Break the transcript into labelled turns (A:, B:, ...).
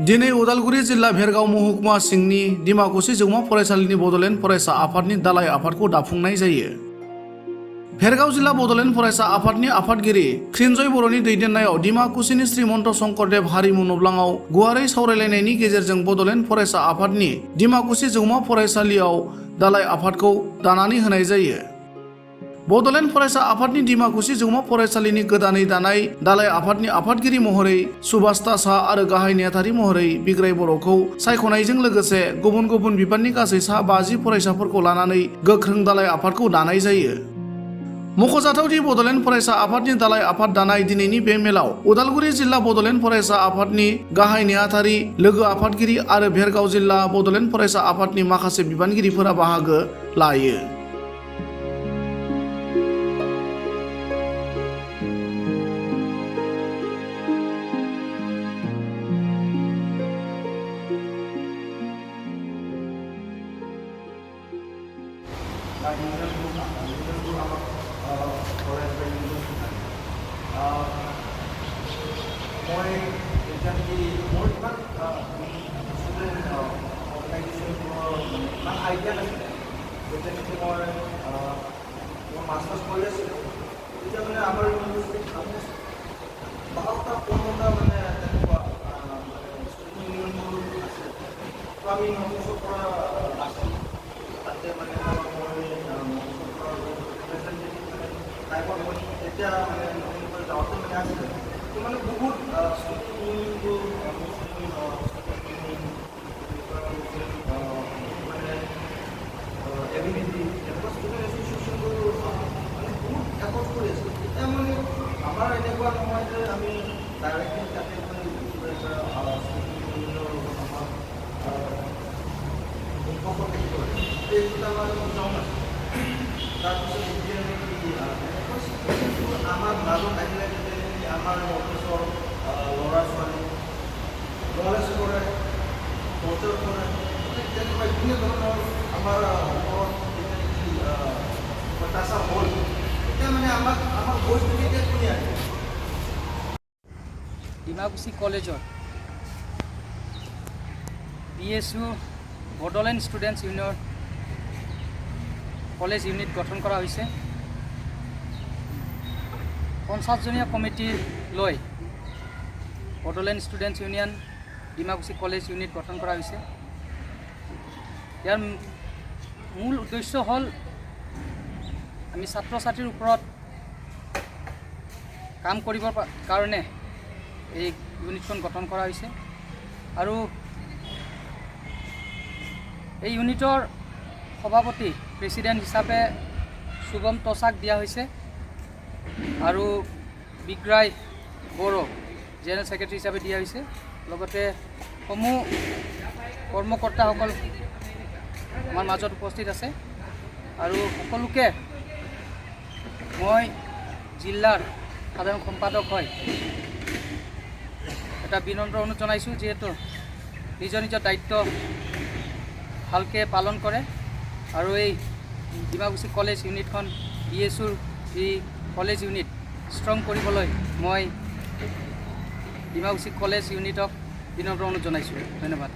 A: दिनै उदालगुरि जिल्ला भेरगाव महकुमा सिंनि डिमाकुसि जौमा फरायसालिनि बड'लेण्ड फरायसा आफादनि दालाइ आफादखौ दाफुंनाय जायो। भेरगाव जिल्ला बड'लेण्ड फरायसा आफादनि आफादगिरि ख्रिन्जय बर'नि दैदेननायाव डिमाकुसिनि श्रीमन्त शंकरदेव हारिमु नब्लाङाव गुवारै सावरायलायनायनि गेजेरजों बड'लेण्ड फरायसा आफादनि डिमाकुसि जौमा फरायसालियाव दालाइ आफादखौ दानानै होनाय जायो। बड'लेण्ड फरायसा आफादनि डिमाकुसि जौमा फरायसालिनि गोदानै दानाय दालाइ आफादनि आफादगिरि महरै सुभास्ता साहा आरो गाहाय नेहाथारि महरै बिग्राय बर'खौ सायख'नायजों लोगोसे गुबुन गुबुन बिबाननि गासै सा 50 फरायसाफोरखौ लानानै गोख्रों दालाइ आफादखौ दानाय जायो। मख'जाथावदि बड'लेण्ड फरायसा आफादनि दालाइ आफाद दानाय दिनैनि बे मेलाव उदालगुरि जिल्ला बड'लेण्ड फरायसा आफादनि गाहाय नेहाथारि लोगो आफादगिरि आरो भेरगाव जिल्ला बड'लेण्ड फरायसा आफादनि माखासे बिबानगिरिफोरा बाहागो लायो।
B: মাস্টার্স কৰি আছিলোঁ তেতিয়া মানে আমাৰ ইউনিভাৰ্চিটিত বাৰটা 15টা মানে তেনেকুৱা ষ্টুডেণ্ট ইউনিয়নবোৰ আছে। তো আমি নতুনছৰ পৰা আছিলোঁ তাতে মানে মই নতুনছৰ পৰা ৰিপ্ৰেজেণ্টেটিভ মানে টাইপৰ মই তেতিয়া মানে নতুনকৈ যাওঁতে মানে আছিলে। তো মানে বহুত ষ্টুডেণ্ট ইউনিয়নবোৰ মানে এভিনিটি এনেকুৱা ষ্টুডেণ্ট এছ'চিয়েশ্যনবোৰ মানে বহুত এফৰ্ট কৰি আছিলোঁ। তেতিয়া মানে আমাৰ এনেকুৱা নহয় যে আমি ডাইৰেক্টলি তাতে মানে এইটো আমাৰ বুজাও নাছিল। তাৰপিছত এতিয়া আমাৰ মাজত আহিলে যেতিয়া আমাৰ অফিচৰ ল'ৰা ছোৱালী নলেজ কৰে টৰ্চাৰ কৰে তেনেকুৱা বিভিন্ন ধৰণৰ আমাৰ ওপৰত অত্যাচাৰ হ'ল। এতিয়া মানে আমাক ভইচটো কেতিয়া শুনি আহে।
C: ডিমাকুসি কলেজত BSU Bodoland students union college unit গঠন কৰা হৈছে। 50জনীয়া কমিটি লৈ Bodoland students union Dimakuchi college unit গঠন কৰা হৈছে। ইয়াৰ মূল উদ্দেশ্য হ'ল আমি ছাত্ৰ ছাত্ৰীৰ ওপৰত কাম কৰিবৰ কাৰণে এই ইউনিটখন গঠন কৰা হৈছে আৰু এই ইউনিটৰ সভাপতি প্ৰেছিডেণ্ট হিচাপে শুভম তোষাক দিয়া হৈছে আৰু বিগ্ৰাই বড়ো জেনেৰেল ছেক্ৰেটাৰী হিচাপে দিয়া হৈছে। লগতে সমূহ কৰ্মকৰ্তাসকল আমাৰ মাজত উপস্থিত আছে আৰু সকলোকে মই জিলাৰ সাধাৰণ সম্পাদক হয় এটা বিনম্ৰ অনুৰোধ জনাইছোঁ, যিহেতু নিজৰ নিজৰ দায়িত্ব ভালকৈ পালন কৰে আৰু এই ডিমাকুসি কলেজ ইউনিটখন BSUৰ এই কলেজ ইউনিট ষ্ট্ৰং কৰিবলৈ মই ডিমাকুসি কলেজ ইউনিটক বিনম্ৰ অনুৰোধ জনাইছোঁ। ধন্যবাদ।